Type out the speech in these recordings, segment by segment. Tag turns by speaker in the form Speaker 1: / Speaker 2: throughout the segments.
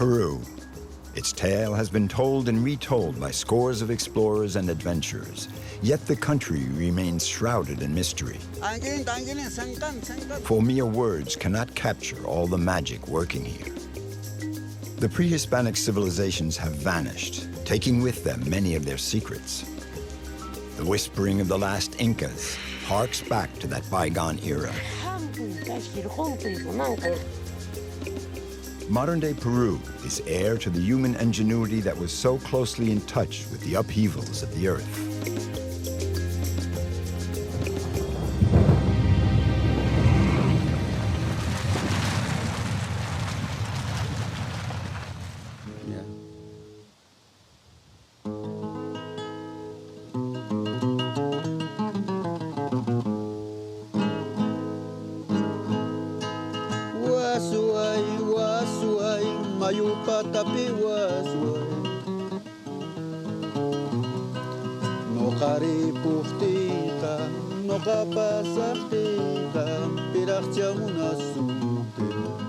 Speaker 1: Peru. Its tale has been told and retold by scores of explorers and adventurers, yet the country remains shrouded in mystery. For mere words cannot capture all the magic working here. The pre-Hispanic civilizations have vanished, taking with them many of their secrets. The whispering of the last Incas harks back to that bygone era. Modern-day Peru is heir to the human ingenuity that was so closely in touch with the upheavals of the earth.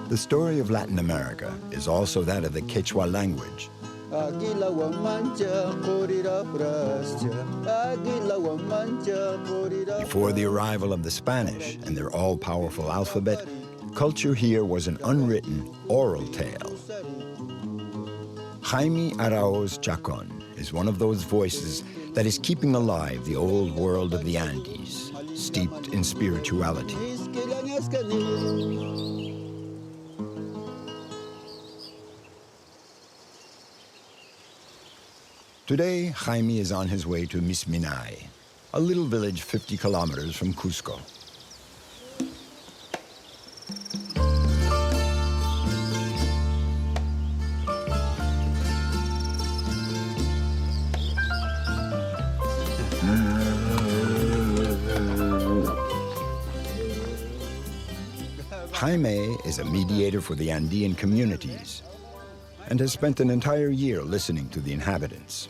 Speaker 1: The story of Latin America is also that of the Quechua language. Before the arrival of the Spanish and their all-powerful alphabet, culture here was an unwritten, oral tale. Jaime Araoz Chacon is one of those voices that is keeping alive the old world of the Andes, steeped in spirituality. Today, Jaime is on his way to Misminay, a little village 50 kilometers from Cusco. Haime is a mediator for the Andean communities and has spent an entire year listening to the inhabitants.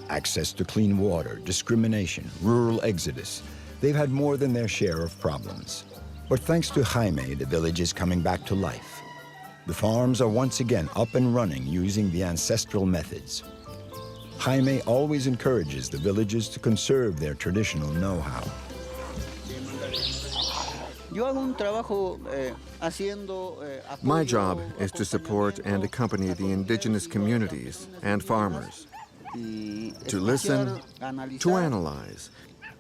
Speaker 1: Access to clean water, discrimination, rural exodus, they've had more than their share of problems. But thanks to Jaime, the village is coming back to life. The farms are once again up and running using the ancestral methods. Jaime always encourages the villagers to conserve their traditional know-how.
Speaker 2: My job is to support and accompany the indigenous communities and farmers, to listen, to analyze,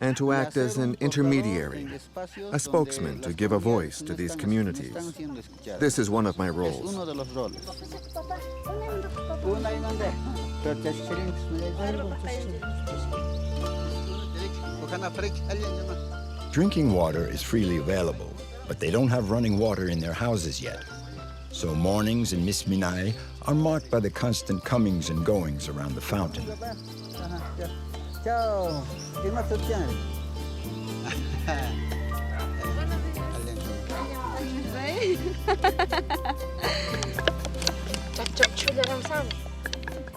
Speaker 2: and to act as an intermediary, a spokesman to give a voice to these communities. This is one of my roles.
Speaker 1: Drinking water is freely available, but they don't have running water in their houses yet. So mornings in Misminay are marked by the constant comings and goings around the fountain.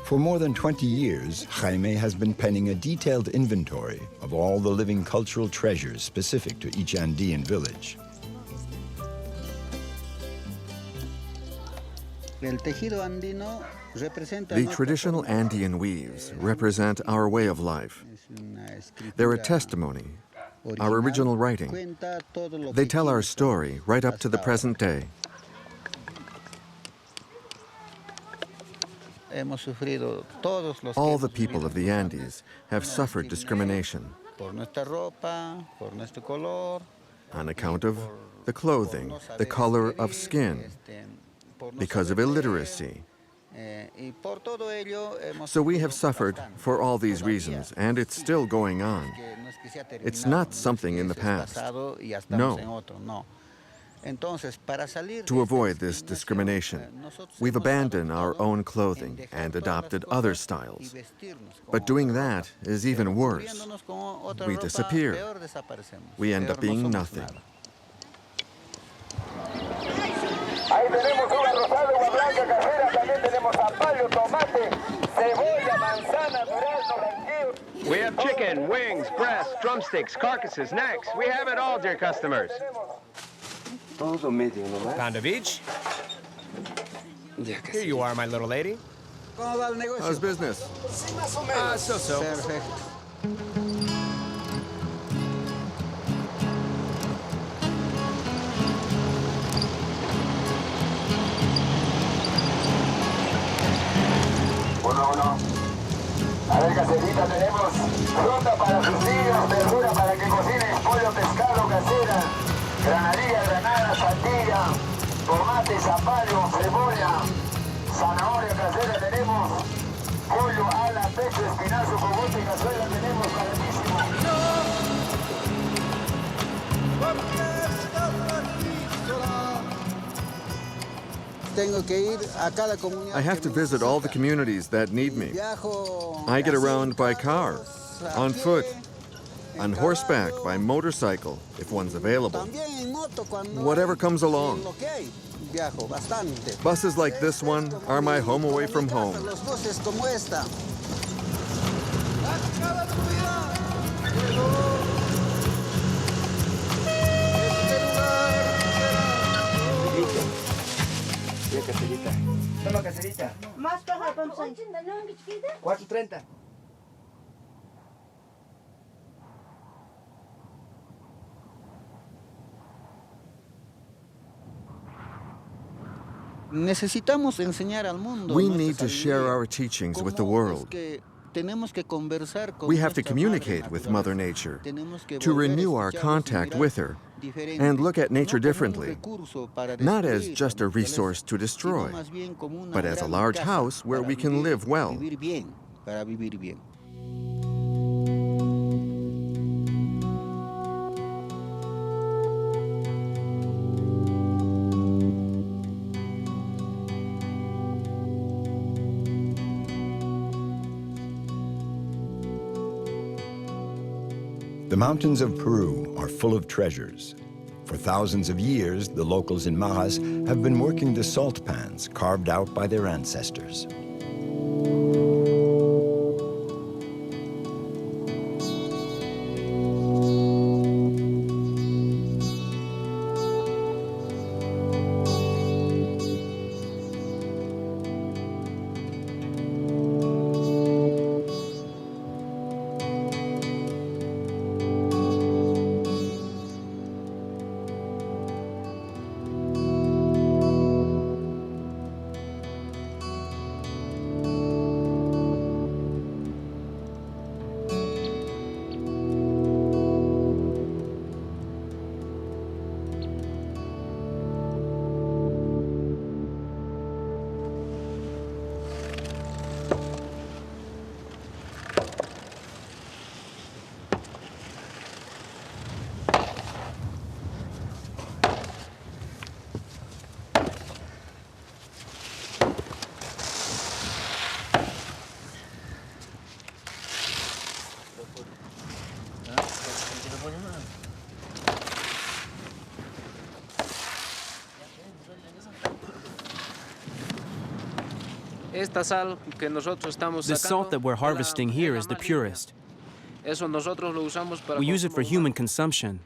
Speaker 1: For more than 20 years, Jaime has been penning a detailed inventory of all the living cultural treasures specific to each Andean village.
Speaker 2: The traditional Andean weaves represent our way of life. They're a testimony, our original writing. They tell our story right up to the present day. All the people of the Andes have suffered discrimination on account of the clothing, the color of skin, because of illiteracy. So we have suffered for all these reasons, and it's still going on. It's not something in the past. No. To avoid this discrimination, we've abandoned our own clothing and adopted other styles. But doing that is even worse. We disappear. We end up being nothing.
Speaker 3: We have chicken, wings, breasts, drumsticks, carcasses, necks. We have it all, dear customers.
Speaker 4: Pound of each?
Speaker 3: Here you are, my little lady.
Speaker 2: How's business?
Speaker 3: So-so.
Speaker 4: Perfecto.
Speaker 5: Uno. A ver, caserita, tenemos fruta para sus niños, verdura para que cocinen, pollo, pescado, casera, granaría, granada, sandía, tomate, zapallo, cebolla, zanahoria casera tenemos, pollo, ala, pecho, espinazo, cogote y cazuela tenemos, calentísimo.
Speaker 2: I have to visit all the communities that need me. I get around by car, on foot, on horseback, by motorcycle, if one's available. Whatever comes along. Buses like this one are my home away from home.
Speaker 5: Caserita. Toma, caserita.
Speaker 6: Más caja, ¿cuánto son?
Speaker 5: 4.30.
Speaker 4: Necesitamos enseñar al mundo.
Speaker 2: We need to share our teachings with the world. We have to communicate with Mother Nature, to renew our contact with her, and look at nature differently, not as just a resource to destroy, but as a large house where we can live well.
Speaker 1: The mountains of Peru are full of treasures. For thousands of years, the locals in Majas have been working the salt pans carved out by their ancestors.
Speaker 7: The salt that we're harvesting here is the purest. We use it for human consumption.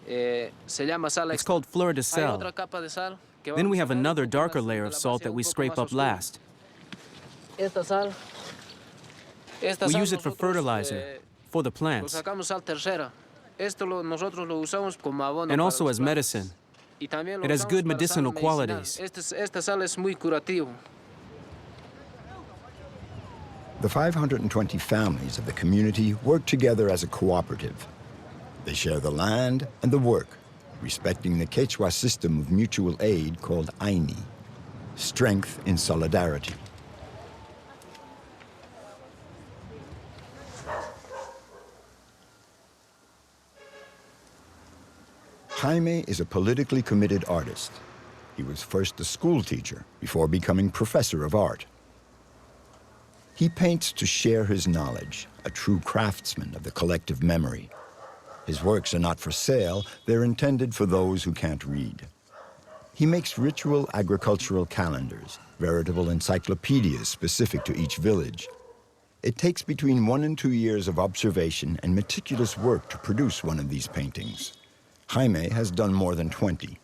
Speaker 7: It's called fleur de sel. Then we have another darker layer of salt that we scrape up last. We use it for fertilizer, for the plants, and also as medicine. It has good medicinal qualities.
Speaker 1: The 520 families of the community work together as a cooperative. They share the land and the work, respecting the Quechua system of mutual aid called Haime, strength in solidarity. Jaime is a politically committed artist. He was first a school teacher before becoming professor of art. He paints to share his knowledge, a true craftsman of the collective memory. His works are not for sale, they're intended for those who can't read. He makes ritual agricultural calendars, veritable encyclopedias specific to each village. It takes between 1 and 2 years of observation and meticulous work to produce one of these paintings. Jaime has done more than 20.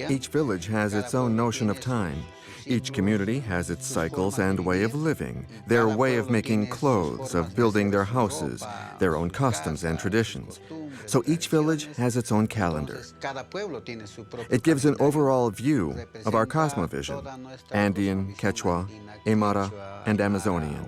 Speaker 2: Each village has its own notion of time. Each community has its cycles and way of living, their way of making clothes, of building their houses, their own customs and traditions. So each village has its own calendar. It gives an overall view of our cosmovision: Andean, Quechua, Aymara, and Amazonian.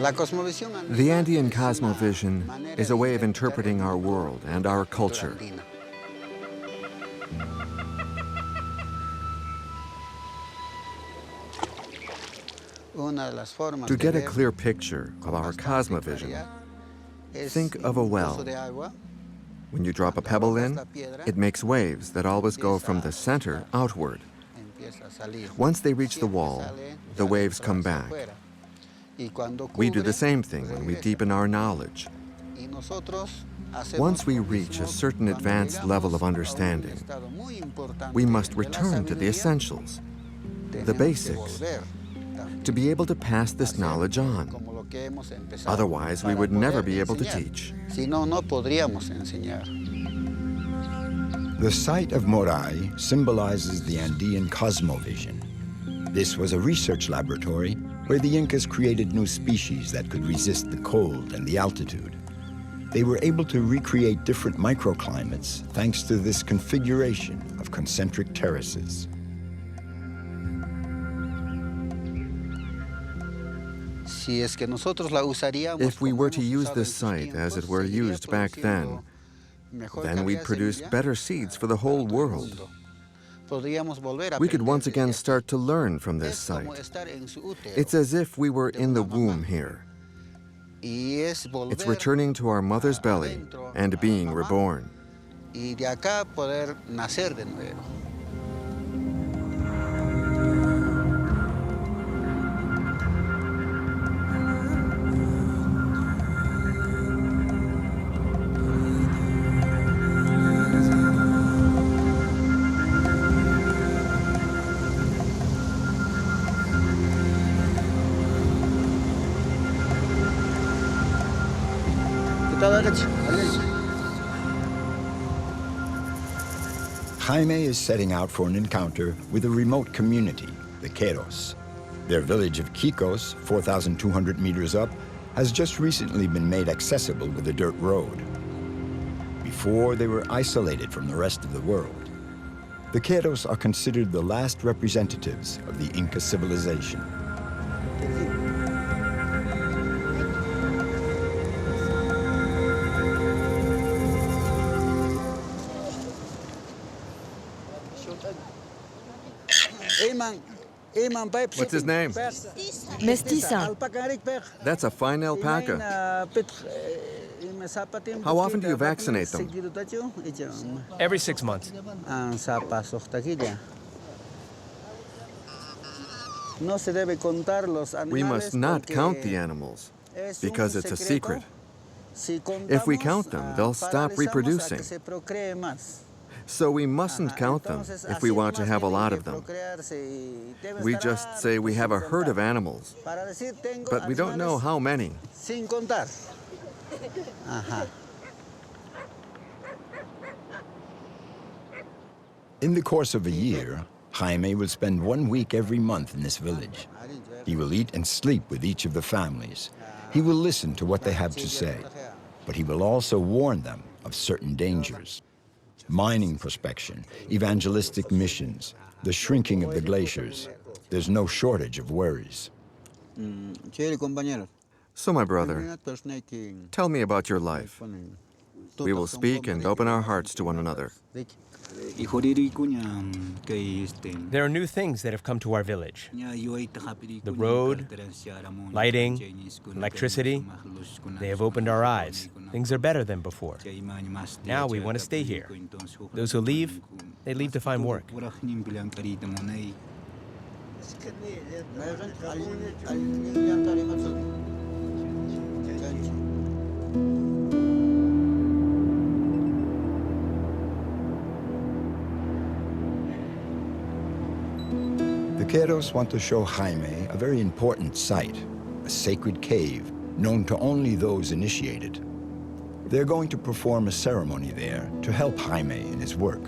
Speaker 2: The Andean cosmovision is a way of interpreting our world and our culture. To get a clear picture of our cosmovision, think of a well. When you drop a pebble in, it makes waves that always go from the center outward. Once they reach the wall, the waves come back. We do the same thing when we deepen our knowledge. Once we reach a certain advanced level of understanding, we must return to the essentials, the basics, to be able to pass this knowledge on. Otherwise, we would never be able to teach.
Speaker 1: The site of Morai symbolizes the Andean cosmovision. This was a research laboratory where the Incas created new species that could resist the cold and the altitude. They were able to recreate different microclimates thanks to this configuration of concentric terraces.
Speaker 2: If we were to use this site as it were used back then we'd produce better seeds for the whole world. We could once again start to learn from this site. It's as if we were in the womb here. It's returning to our mother's belly and being reborn.
Speaker 1: Jaime is setting out for an encounter with a remote community, the Kikos. Their village of Kikos, 4,200 meters up, has just recently been made accessible with a dirt road. Before, they were isolated from the rest of the world. The Kikos are considered the last representatives of the Inca civilization.
Speaker 2: What's his name?
Speaker 6: Mestiza.
Speaker 2: That's a fine alpaca. How often do you vaccinate them?
Speaker 7: Every 6 months.
Speaker 2: We must not count the animals because it's a secret. If we count them, they'll stop reproducing. So we mustn't count them if we want to have a lot of them. We just say we have a herd of animals, but we don't know how many.
Speaker 1: In the course of a year, Jaime will spend 1 week every month in this village. He will eat and sleep with each of the families. He will listen to what they have to say, but he will also warn them of certain dangers. Mining prospection, evangelistic missions, the shrinking of the glaciers. There's no shortage of worries.
Speaker 2: So, my brother, tell me about your life. We will speak and open our hearts to one another.
Speaker 7: There are new things that have come to our village. The road, lighting, electricity, they have opened our eyes. Things are better than before. Now we want to stay here. Those who leave, they leave to find work.
Speaker 1: The Kikos want to show Haime a very important site, a sacred cave known to only those initiated. They're going to perform a ceremony there to help Haime in his work.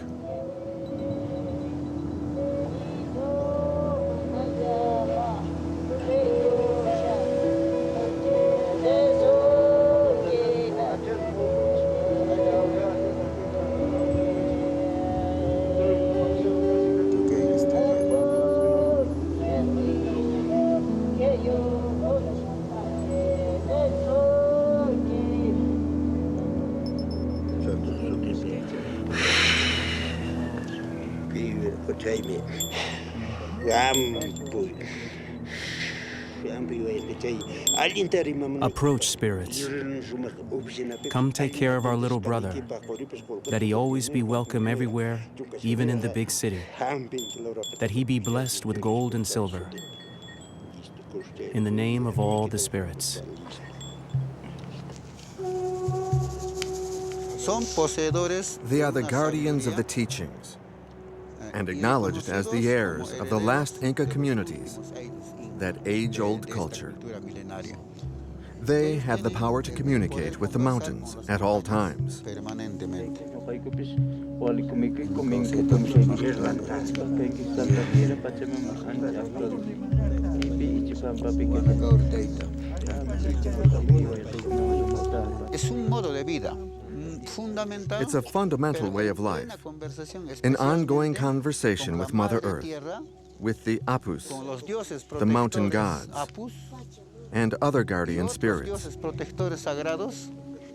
Speaker 8: Approach, spirits. Come take care of our little brother, that he always be welcome everywhere, even in the big city. That he be blessed with gold and silver. In the name of all the spirits.
Speaker 2: They are the guardians of the teachings and acknowledged as the heirs of the last Inca communities, that age-old culture. They have the power to communicate with the mountains at all times. It's a fundamental way of life, an ongoing conversation with Mother Earth, with the Apus, the mountain gods, and other guardian spirits.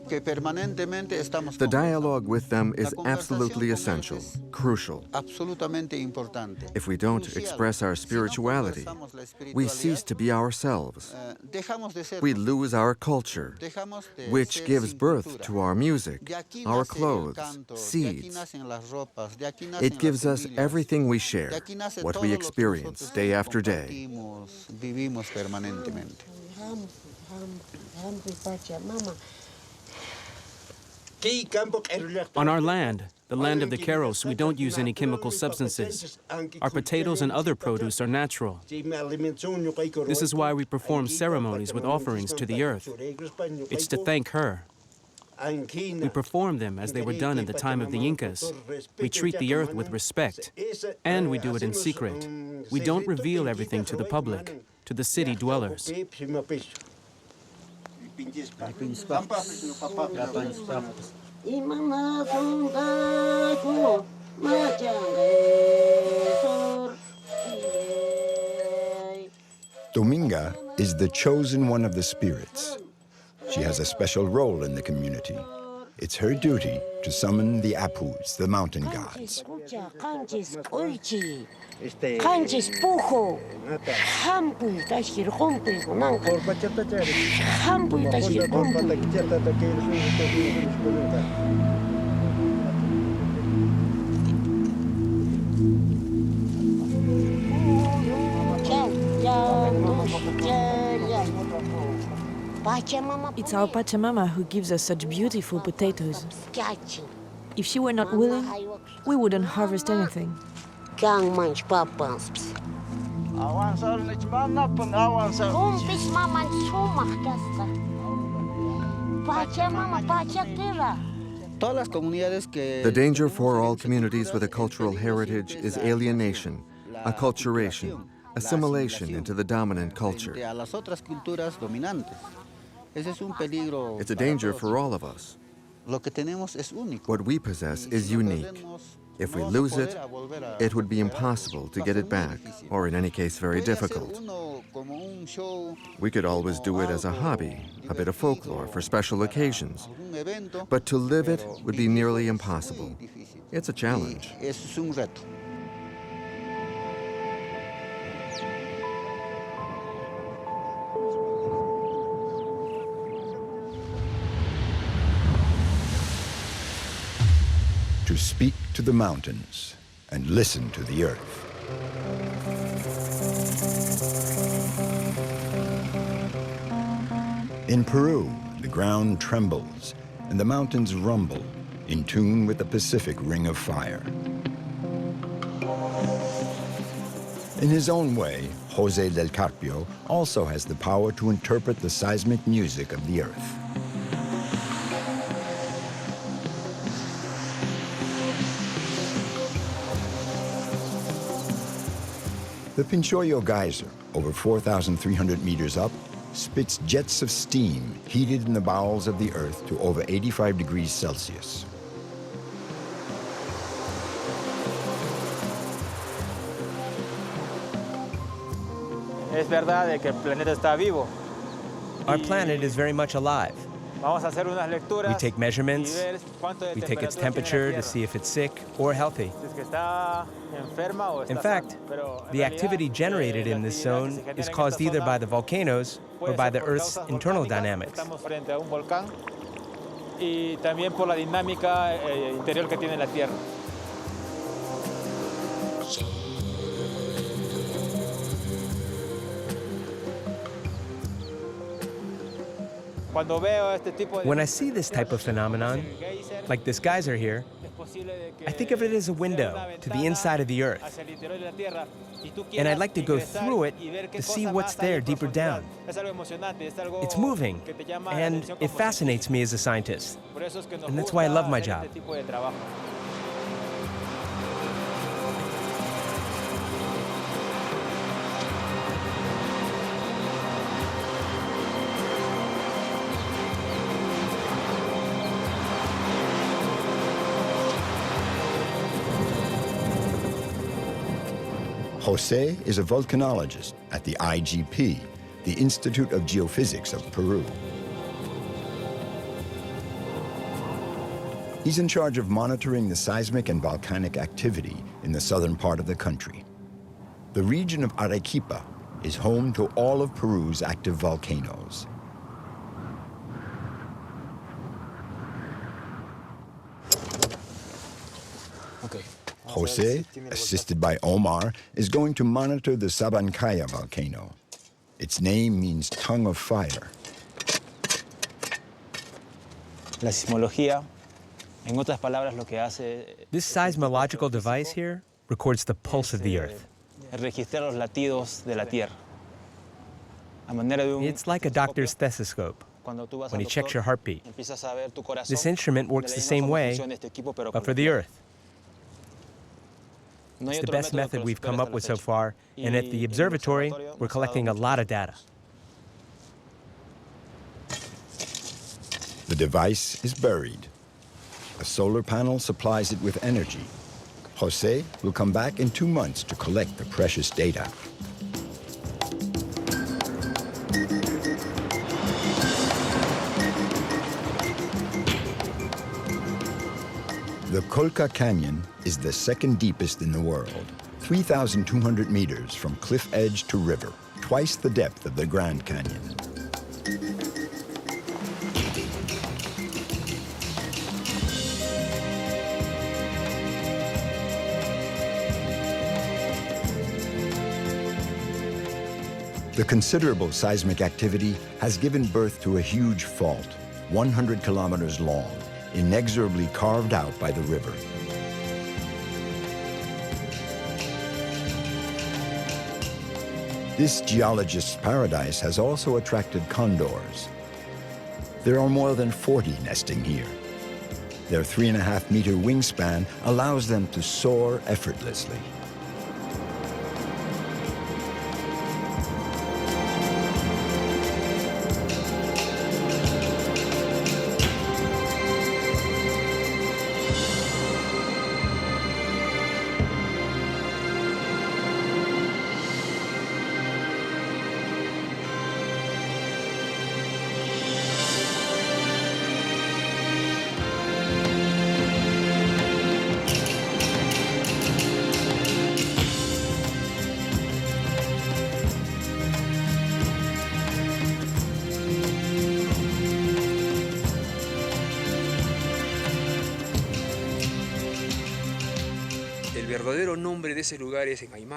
Speaker 2: The dialogue with them is absolutely essential, crucial. If we don't express our spirituality, we cease to be ourselves. We lose our culture, which gives birth to our music, our clothes, seeds. It gives us everything we share, what we experience day after day.
Speaker 8: On our land, the land of the Kikos, we don't use any chemical substances. Our potatoes and other produce are natural. This is why we perform ceremonies with offerings to the earth. It's to thank her. We perform them as they were done in the time of the Incas. We treat the earth with respect, and we do it in secret. We don't reveal everything to the public, to the city dwellers.
Speaker 1: Dominga is the chosen one of the spirits. She has a special role in the community. It's her duty to summon the Apus, the mountain gods.
Speaker 6: It's our Pachamama who gives us such beautiful potatoes. If she were not willing, we wouldn't harvest anything.
Speaker 2: The danger for all communities with a cultural heritage is alienation, acculturation, assimilation into the dominant culture. It's a danger for all of us. What we possess is unique. If we lose it, it would be impossible to get it back, or in any case, very difficult. We could always do it as a hobby, a bit of folklore for special occasions. But to live it would be nearly impossible. It's a challenge.
Speaker 1: To speak to the mountains and listen to the earth. In Peru, the ground trembles and the mountains rumble, in tune with the Pacific Ring of Fire. In his own way, José del Carpio also has the power to interpret the seismic music of the Earth. The Pinchoyo geyser, over 4,300 meters up, spits jets of steam heated in the bowels of the Earth to over 85 degrees Celsius.
Speaker 9: Es verdad de que el planeta está vivo.
Speaker 7: Our planet is very much alive.
Speaker 9: Vamos a hacer unas lecturas.
Speaker 7: We take measurements,
Speaker 9: y ver cuánto de
Speaker 7: we take its
Speaker 9: temperatura tiene la
Speaker 7: temperature to
Speaker 9: Tierra.
Speaker 7: see if it's sick or healthy.
Speaker 9: Si es que está enferma o está
Speaker 7: In fact,
Speaker 9: sana. Pero en
Speaker 7: the
Speaker 9: realidad,
Speaker 7: activity generated
Speaker 9: la
Speaker 7: in this
Speaker 9: actividad que
Speaker 7: zone
Speaker 9: se genera
Speaker 7: is
Speaker 9: en
Speaker 7: caused
Speaker 9: esta
Speaker 7: either
Speaker 9: zona
Speaker 7: by the volcanoes or
Speaker 9: puede
Speaker 7: by
Speaker 9: ser
Speaker 7: the
Speaker 9: por
Speaker 7: Earth's
Speaker 9: causas
Speaker 7: internal
Speaker 9: volcánicas,
Speaker 7: dynamics.
Speaker 9: Estamos frente a un volcán y también por la dinámica interior que tiene la Tierra. Cuando veo este tipo de
Speaker 7: When I see this type of phenomenon, like this geyser here, I think of it as a window to the inside of the Earth. And I'd like to go through it to see what's there deeper down. It's moving, and it fascinates me as a scientist. And that's why I love my job.
Speaker 1: José is a volcanologist at the IGP, the Institute of Geophysics of Peru. He's in charge of monitoring the seismic and volcanic activity in the southern part of the country. The region of Arequipa is home to all of Peru's active volcanoes. José, assisted by Omar, is going to monitor the Sabancaya volcano. Its name means tongue of fire.
Speaker 9: La sismología, en otras palabras, lo que hace
Speaker 7: This seismological device here records the pulse of the Earth.
Speaker 9: es registrar los latidos de la Tierra. A manera de un
Speaker 7: It's like a doctor's stethoscope.
Speaker 9: Cuando tú vas
Speaker 7: when
Speaker 9: al
Speaker 7: he checks
Speaker 9: doctor,
Speaker 7: your heartbeat.
Speaker 9: empiezas a ver tu corazón.
Speaker 7: This instrument works the same way, but for the Earth. It's the best method we've come up with so far, and at the observatory, we're collecting a lot of data.
Speaker 1: The device is buried. A solar panel supplies it with energy. José will come back in 2 months to collect the precious data. The Colca Canyon is the second deepest in the world, 3,200 meters from cliff edge to river, twice the depth of the Grand Canyon. The considerable seismic activity has given birth to a huge fault, 100 kilometers long, inexorably carved out by the river. This geologist's paradise has also attracted condors. There are more than 40 nesting here. Their 3.5-meter wingspan allows them to soar effortlessly.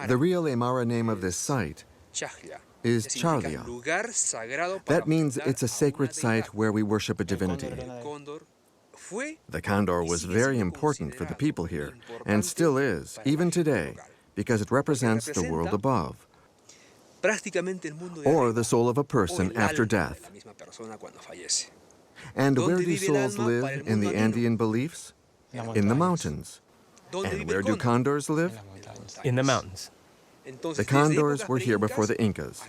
Speaker 2: The real Aymara name of this site is Charlia. That means it's a sacred site where we worship a divinity. The condor was very important for the people here, and still is, even today, because it represents the world above, or the soul of a person after death. And where do souls live in the Andean beliefs? In the mountains. And where do condors live?
Speaker 7: In the mountains.
Speaker 2: The condors were here before the Incas.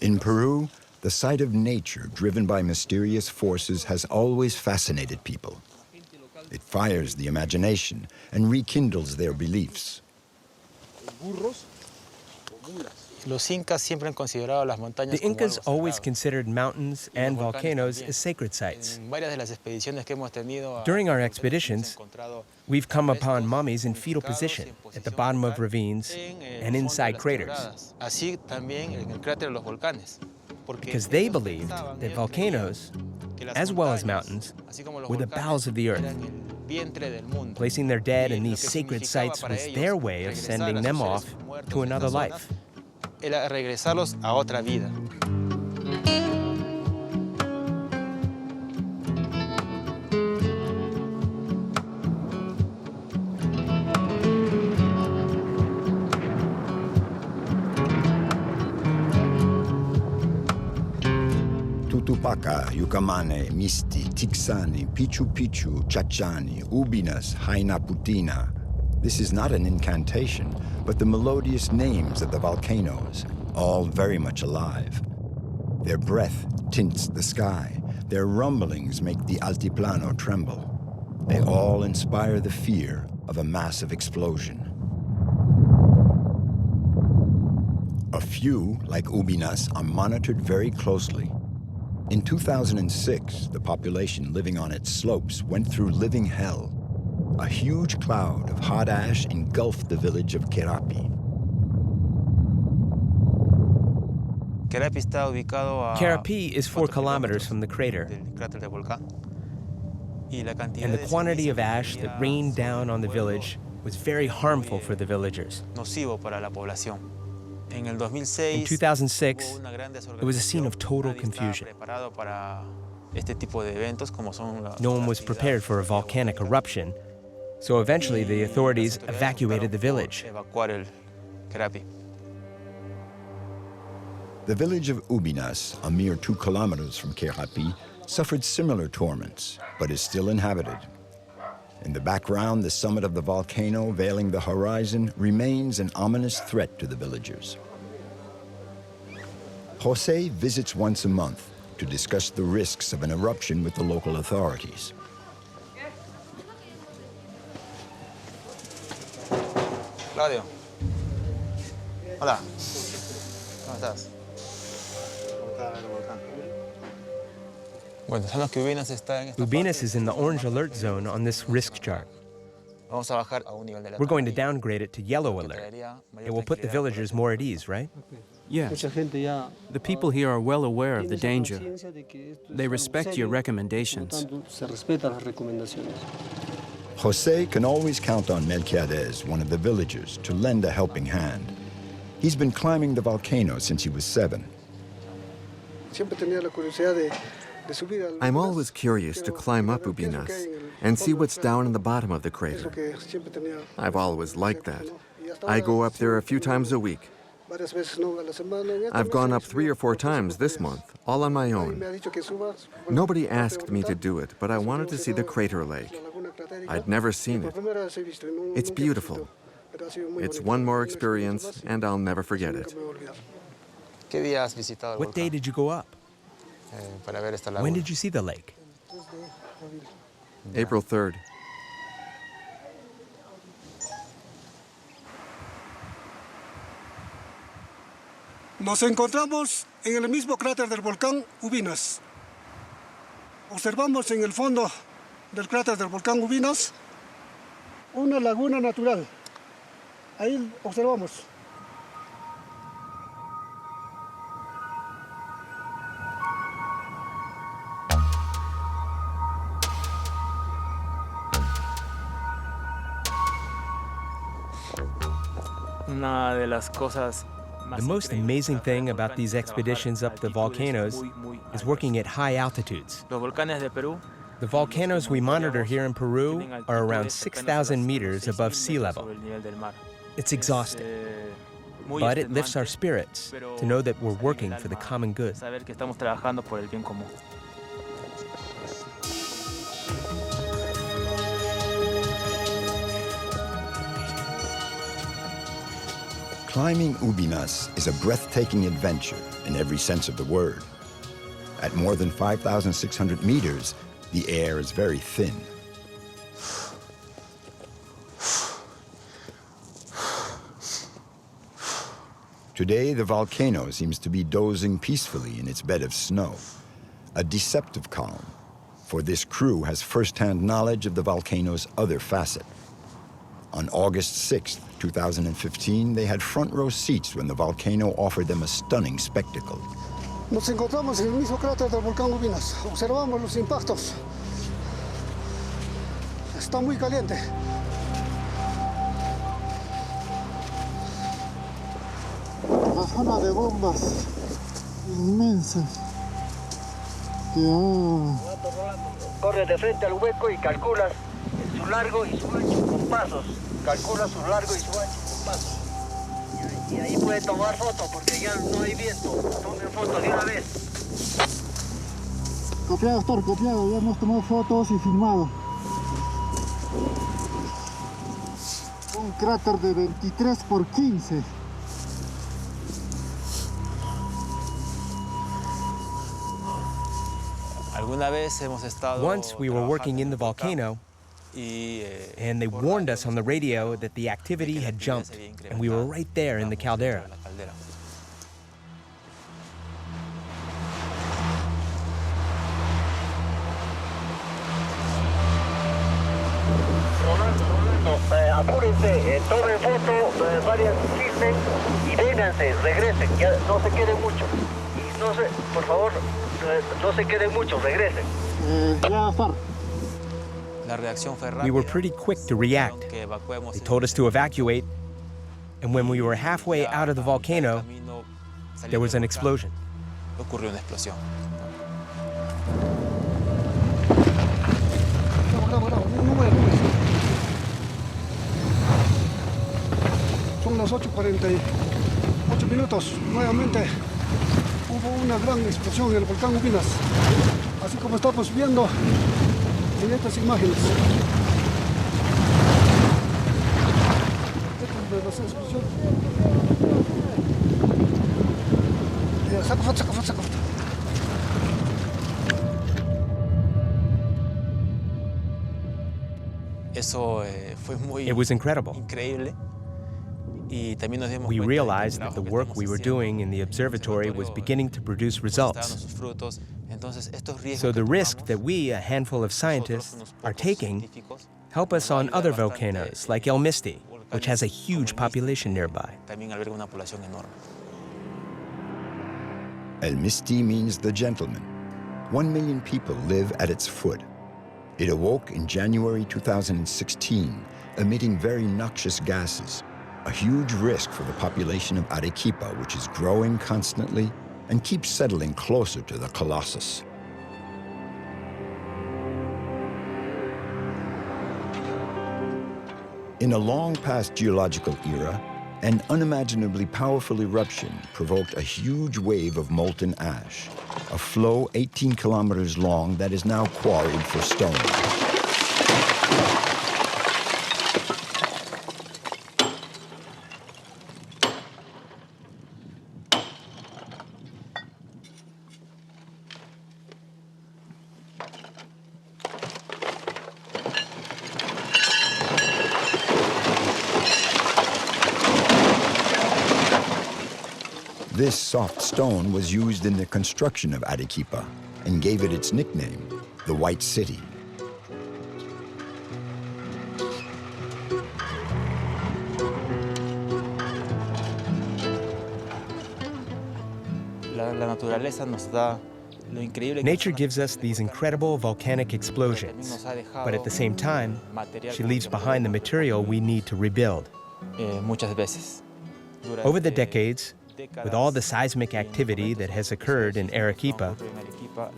Speaker 1: In Peru, the sight of nature driven by mysterious forces has always fascinated people. It fires the imagination and rekindles their beliefs.
Speaker 7: The Incas always considered mountains and volcanoes as sacred sites. During our expeditions, we've come upon mummies in fetal position at the bottom of ravines and inside craters, because they believed that volcanoes, as well as mountains, were the bowels of the earth. Placing their dead in these sacred sites was their way of sending them off to another life.
Speaker 9: Era regresarlos a otra vida.
Speaker 1: Tutupaca, Yucamane, Misti, Tixani, Pichu Pichu, Chachani, Ubinas, Hainaputina. This is not an incantation, but the melodious names of the volcanoes, all very much alive. Their breath tints the sky. Their rumblings make the altiplano tremble. They all inspire the fear of a massive explosion. A few, like Ubinas, are monitored very closely. In 2006, the population living on its slopes went through living hell. A huge cloud of hot ash engulfed the village of Querapi.
Speaker 7: Querapi is 4 kilometers from the crater, and the quantity of ash that rained down on the village was very harmful for the villagers. In 2006, it was a scene of total confusion. No one was prepared for a volcanic eruption, so eventually the authorities evacuated the village.
Speaker 1: The village of Ubinas, a mere 2 kilometers from Querapi, suffered similar torments, but is still inhabited. In the background, the summit of the volcano veiling the horizon remains an ominous threat to the villagers. Jose visits once a month to discuss the risks of an eruption with the local authorities.
Speaker 9: Claudio. Hola. ¿Cómo estás?
Speaker 7: Ubinas is in the orange alert zone on this risk chart. We're going to downgrade it to yellow alert. It will put the villagers more at ease, right?
Speaker 8: Yes. The people here are well aware of the danger. They respect your recommendations.
Speaker 1: Jose can always count on Melquiades, one of the villagers, to lend a helping hand. He's been climbing the volcano since he was 7.
Speaker 2: I'm always curious to climb up Ubinas and see what's down in the bottom of the crater. I've always liked that. I go up there a few times a week. I've gone up 3 or 4 times this month, all on my own. Nobody asked me to do it, but I wanted to see the crater lake. I'd never seen it. It's beautiful. It's one more experience, and I'll never forget it.
Speaker 7: What day did you go up? When did you see the lake?
Speaker 2: April 3rd.
Speaker 10: Nos encontramos en el mismo cráter del volcán Ubinas. Observamos en el fondo del cráter del volcán Ubinas una laguna natural. Ahí observamos.
Speaker 7: The most amazing thing about these expeditions up the volcanoes is working at high altitudes. The volcanoes we monitor here in Peru are around 6,000 meters above sea level. It's exhausting, but it lifts our spirits to know that we're working for the common good.
Speaker 1: Climbing Ubinas is a breathtaking adventure in every sense of the word. At more than 5,600 meters, the air is very thin. Today, the volcano seems to be dozing peacefully in its bed of snow, a deceptive calm, for this crew has first-hand knowledge of the volcano's other facet. On August 6, 2015, they had front-row seats when the volcano offered them a stunning spectacle.
Speaker 10: Nos encontramos en el mismo cráter del volcán Ubinas. Observamos los impactos. Está muy caliente. La zona de bombas inmensas.
Speaker 5: Corre de frente al hueco y calculas su largo y su ancho con pasos. Calcula su largo y su ancho con pasos. Y ahí puede tomar foto porque ya no hay viento. Tomen foto de una vez.
Speaker 10: Copiado, doctor, copiado. Ya hemos tomado fotos y filmado. Un cráter de 23 por 15.
Speaker 7: Once we were working in the volcano, and they warned us on the radio that the activity had jumped, and we were right there in the caldera.
Speaker 5: Apúrense, tomen foto, varias filmen y vénganse, regresen, ya no se queden mucho. Y no se, por favor, no se queden mucho, regresen.
Speaker 10: Ya estar.
Speaker 7: We were pretty quick to react. They told us to evacuate, and when we were halfway out of the volcano, there was an explosion.
Speaker 10: Son las 8:48 minutos. Nuevamente hubo una gran explosión en el volcán Ubinas, así como estamos viendo en estas imágenes. Esta es la explosión. Saca foto.
Speaker 7: It was incredible. We realized that the work we were doing in the observatory was beginning to produce results. So the risk that we, a handful of scientists, are taking help us on other volcanoes like El Misti, which has a huge population nearby.
Speaker 1: El Misti means the gentleman. 1 million people live at its foot. It awoke in January 2016, emitting very noxious gases, a huge risk for the population of Arequipa, which is growing constantly and keeps settling closer to the Colossus. In a long-past geological era, an unimaginably powerful eruption provoked a huge wave of molten ash, a flow 18 kilometers long that is now quarried for stone. This soft stone was used in the construction of Arequipa and gave it its nickname, the White City.
Speaker 7: Nature gives us these incredible volcanic explosions, but at the same time, she leaves behind the material we need to rebuild. Over the decades, with all the seismic activity that has occurred in Arequipa,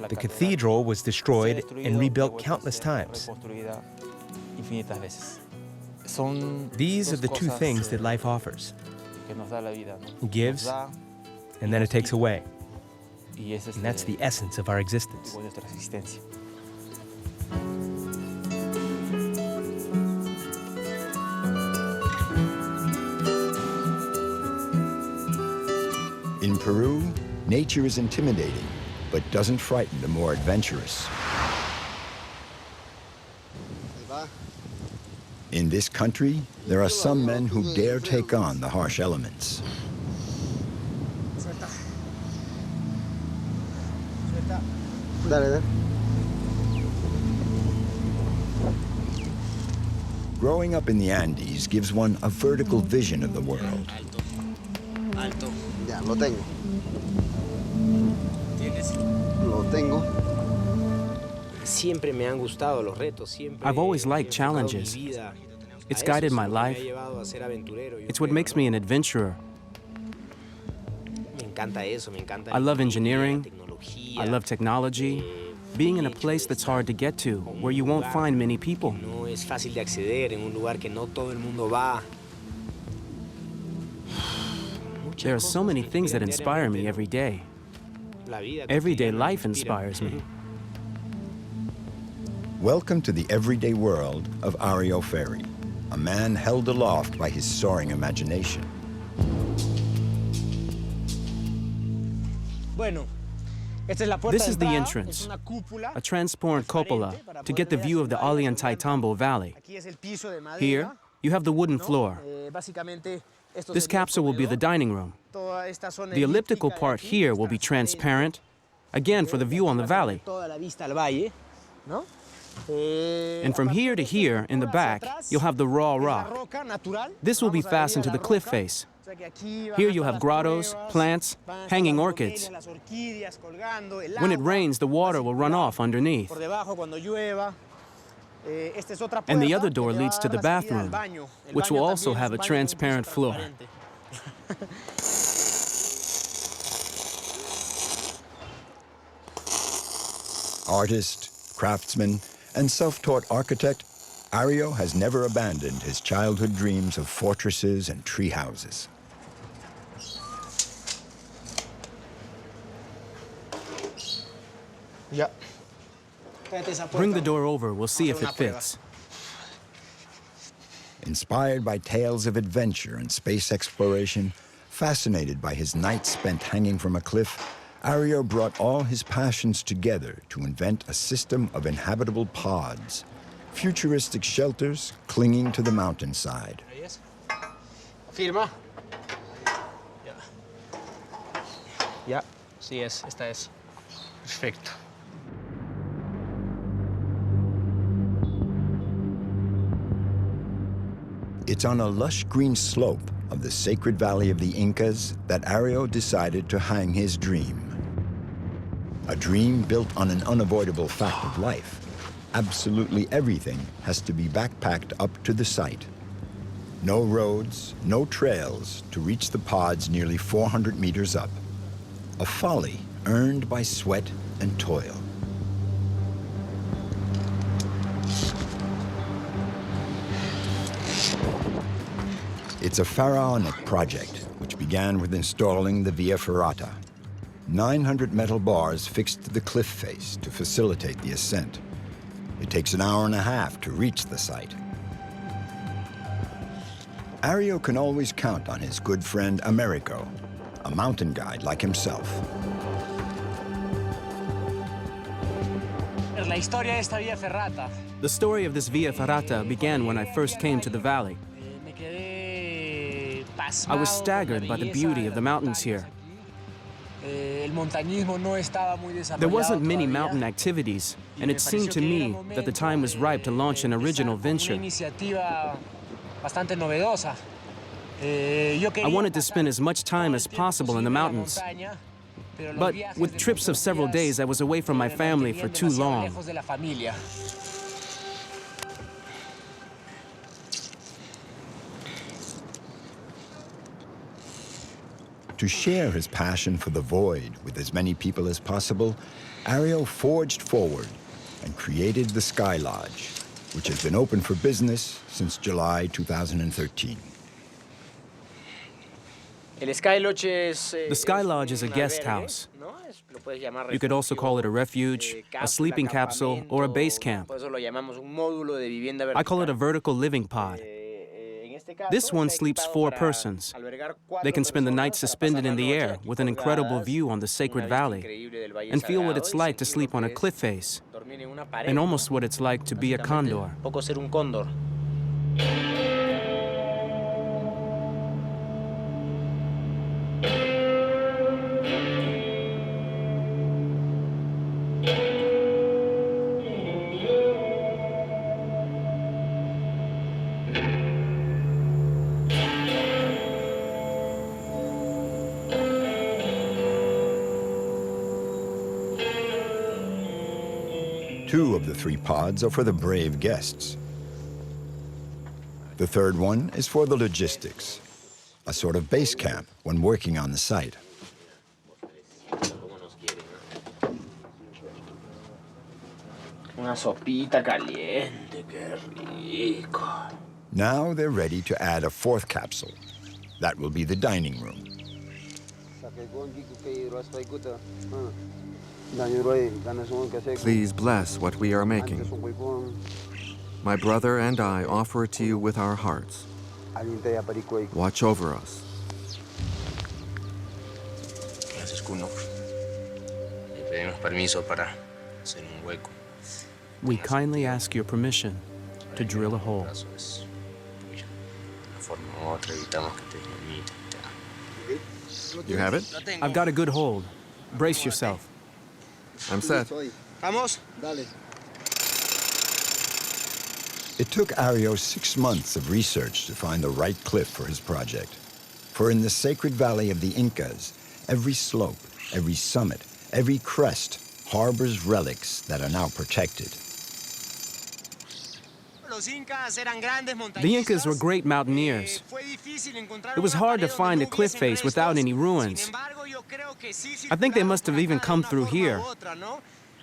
Speaker 7: the cathedral was destroyed and rebuilt countless times. These are the two things that life offers. It gives, and then it takes away. And that's the essence of our existence.
Speaker 1: In Peru, nature is intimidating, but doesn't frighten the more adventurous. In this country, there are some men who dare take on the harsh elements. Growing up in the Andes gives one a vertical vision of the world.
Speaker 4: Ya, lo tengo. Lo tengo.
Speaker 8: I've always liked challenges. It's guided my life. It's what makes me an adventurer. I love engineering. I love technology. Being in a place that's hard to get to, where you won't find many people. There are so many things that inspire me every day. Everyday life inspires me.
Speaker 1: Welcome to the everyday world of Ario Ferri, a man held aloft by his soaring imagination.
Speaker 8: This is the entrance, a transparent cupola to get the view of the Ollantaytambo Valley. Here, you have the wooden floor. This capsule will be the dining room. The elliptical part here will be transparent, again for the view on the valley. And from here to here, in the back, you'll have the raw rock. This will be fastened to the cliff face. Here you'll have grottos, plants, hanging orchids. When it rains, the water will run off underneath. And the other door leads to the bathroom, which will also have a transparent floor.
Speaker 1: Artist, craftsman, and self-taught architect, Ario has never abandoned his childhood dreams of fortresses and tree houses.
Speaker 8: Bring the door over, we'll see if it fits.
Speaker 1: Inspired by tales of adventure and space exploration, fascinated by his nights spent hanging from a cliff, Ario brought all his passions together to invent a system of inhabitable pods, futuristic shelters clinging to the mountainside.
Speaker 9: Firma. Ya, sí es, esta es. Perfecto.
Speaker 1: It's on a lush green slope of the sacred valley of the Incas that Ario decided to hang his dream. A dream built on an unavoidable fact of life. Absolutely everything has to be backpacked up to the site. No roads, no trails to reach the pods nearly 400 meters up. A folly earned by sweat and toil. It's a pharaonic project, which began with installing the Via Ferrata. 900 metal bars fixed to the cliff face to facilitate the ascent. It takes an hour and a half to reach the site. Ario can always count on his good friend Americo, a mountain guide like himself.
Speaker 8: The story of this Via Ferrata began when I first came to the valley. I was staggered by the beauty of the mountains here. There wasn't many mountain activities, and it seemed to me that the time was ripe to launch an original venture. I wanted to spend as much time as possible in the mountains. But with trips of several days, I was away from my family for too long.
Speaker 1: To share his passion for the void with as many people as possible, Ariel forged forward and created the Skylodge, which has been open for business since July 2013.
Speaker 8: The Skylodge is a guest house. You could also call it a refuge, a sleeping capsule, or a base camp. I call it a vertical living pod. This one sleeps 4 persons. They can spend the night suspended in the air with an incredible view on the sacred valley and feel what it's like to sleep on a cliff face and almost what it's like to be a condor.
Speaker 1: 2 of the 3 pods are for the brave guests. The third one is for the logistics, a sort of base camp when working on the site.
Speaker 11: Una sopita caliente, qué rico.
Speaker 1: Now they're ready to add a 4th capsule. That will be the dining room.
Speaker 2: Please bless what we are making. My brother and I offer it to you with our hearts. Watch over us.
Speaker 11: Gracias, Kuno. Le pedimos permiso para hacer un hueco.
Speaker 8: We kindly ask your permission to drill a hole.
Speaker 2: You have it?
Speaker 8: I've got a good hold. Brace yourself.
Speaker 2: I'm set.
Speaker 11: Vamos.
Speaker 1: It took Ario 6 months of research to find the right cliff for his project. For in the sacred valley of the Incas, every slope, every summit, every crest harbors relics that are now protected.
Speaker 8: The Incas were great mountaineers. It was hard to find a cliff face without any ruins. I think they must have even come through here.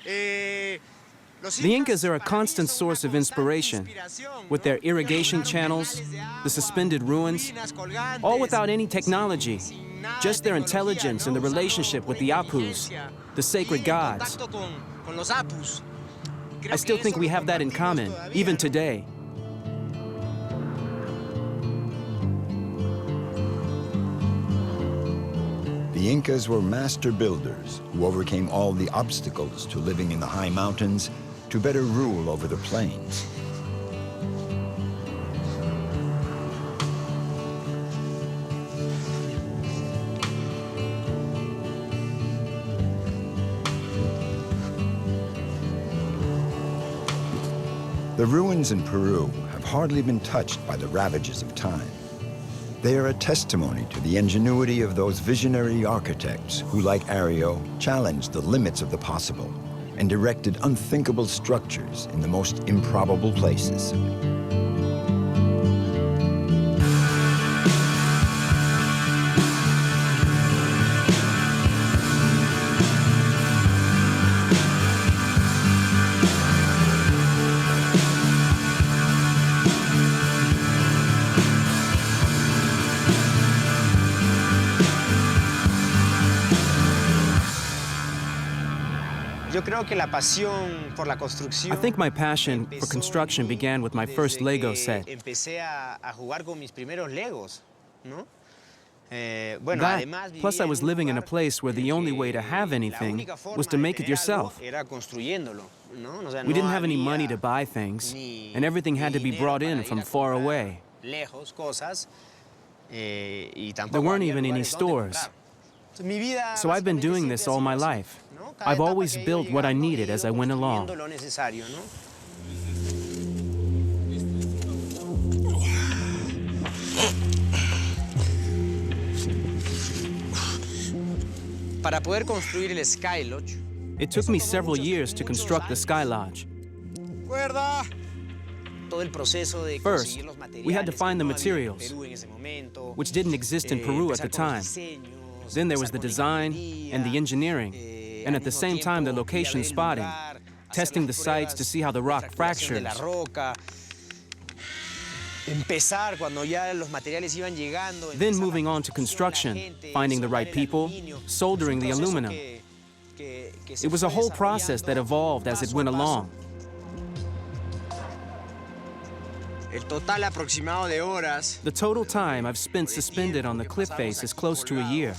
Speaker 8: The Incas are a constant source of inspiration, with their irrigation channels, the suspended ruins, all without any technology, just their intelligence and the relationship with the Apus, the sacred gods. I still think we have that in common, even today.
Speaker 1: The Incas were master builders who overcame all the obstacles to living in the high mountains to better rule over the plains. The ruins in Peru have hardly been touched by the ravages of time. They are a testimony to the ingenuity of those visionary architects who, like Ario, challenged the limits of the possible and erected unthinkable structures in the most improbable places.
Speaker 8: I think my passion for construction began with my first Lego set. That, plus I was living in a place where the only way to have anything was to make it yourself. We didn't have any money to buy things, and everything had to be brought in from far away. There weren't even any stores. So I've been doing this all my life. I've always built what I needed as I went along. It took me several years to construct the Skylodge. First, we had to find the materials, which didn't exist in Peru at the time. Then there was the design and the engineering, and at the same time the location spotting, testing the sites to see how the rock fractures. Then moving on to construction, finding the right people, soldering the aluminum. It was a whole process that evolved as it went along. The total time I've spent suspended on the cliff face is close to a year,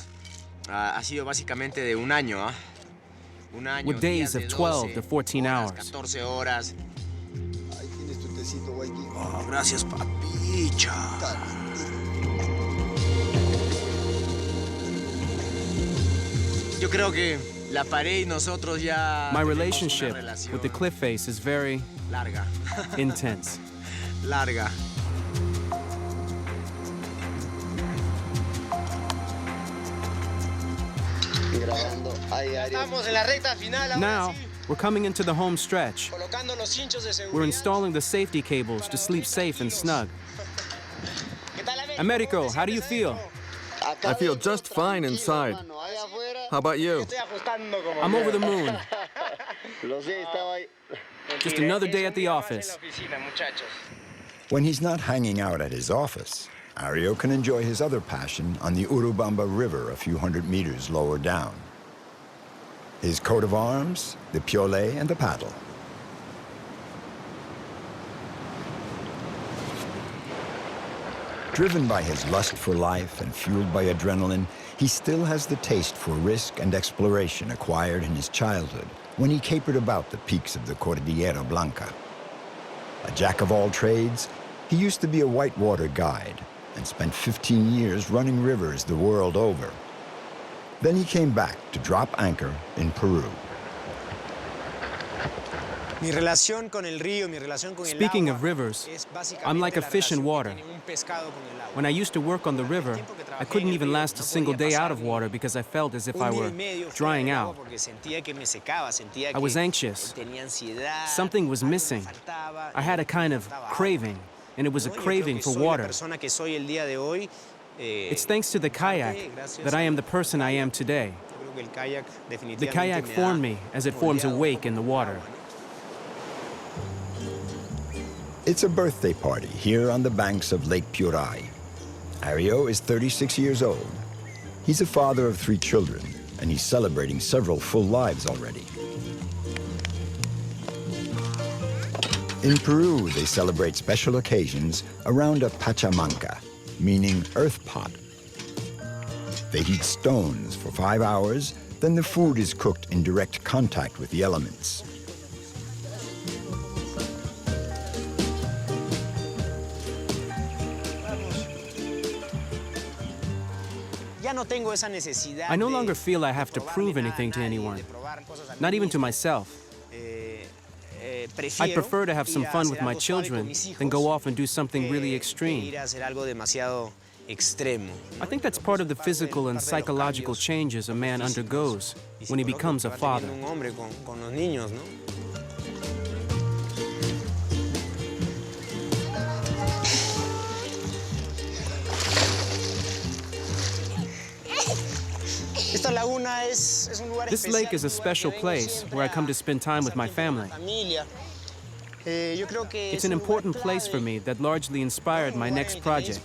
Speaker 8: with days of 12 to 14 hours.
Speaker 11: Oh, gracias, papicha. Yo creo que la pared y nosotros ya.
Speaker 8: My relationship with the cliff face is very intense.
Speaker 11: Larga.
Speaker 8: Now, we're coming into the home stretch. We're installing the safety cables to sleep safe and snug. Americo, how do you feel?
Speaker 2: I feel just fine inside. How about you?
Speaker 8: I'm over the moon. Just another day at the office.
Speaker 1: When he's not hanging out at his office, Ario can enjoy his other passion on the Urubamba River a few hundred meters lower down. His coat of arms, the piole, and the paddle. Driven by his lust for life and fueled by adrenaline, he still has the taste for risk and exploration acquired in his childhood when he capered about the peaks of the Cordillera Blanca. A jack of all trades, he used to be a whitewater guide and spent 15 years running rivers the world over. Then he came back to drop anchor in Peru.
Speaker 8: Speaking of rivers, I'm like a fish in water. When I used to work on the river, I couldn't even last a single day out of water because I felt as if I were drying out. I was anxious. Something was missing. I had a kind of craving, and it was a craving for water. It's thanks to the kayak that I am the person I am today. The kayak formed me as it forms a wake in the water.
Speaker 1: It's a birthday party here on the banks of Lake Purai. Ario is 36 years old. He's a father of 3 children, and he's celebrating several full lives already. In Peru, they celebrate special occasions around a pachamanca, meaning earth pot. They heat stones for 5 hours, then the food is cooked in direct contact with the elements.
Speaker 8: I no longer feel I have to prove anything to anyone, not even to myself. I prefer to have some fun with my children than go off and do something really extreme. I think that's part of the physical and psychological changes a man undergoes when he becomes a father. This lake is a special place where I come to spend time with my family. It's an important place for me that largely inspired my next project.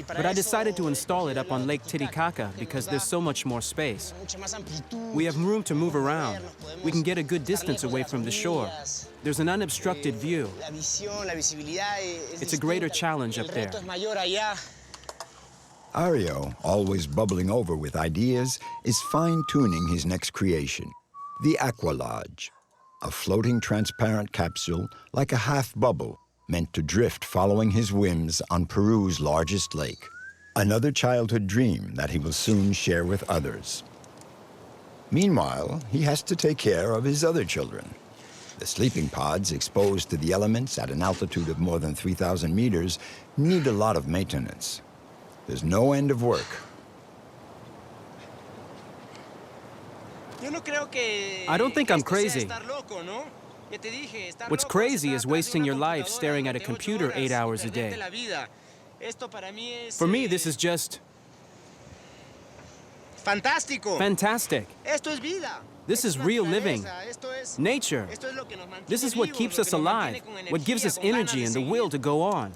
Speaker 8: But I decided to install it up on Lake Titicaca because there's so much more space. We have room to move around. We can get a good distance away from the shore. There's an unobstructed view. It's a greater challenge up there.
Speaker 1: Ario, always bubbling over with ideas, is fine-tuning his next creation, the Skylodge, a floating transparent capsule like a half bubble meant to drift following his whims on Peru's largest lake, another childhood dream that he will soon share with others. Meanwhile, he has to take care of his other children. The sleeping pods, exposed to the elements at an altitude of more than 3,000 meters, need a lot of maintenance. There's no end of work.
Speaker 8: I don't think I'm crazy. What's crazy is wasting your life staring at a computer 8 hours a day. For me, this is just fantastic. This is real living. Nature. This is what keeps us alive, what gives us energy and the will to go on.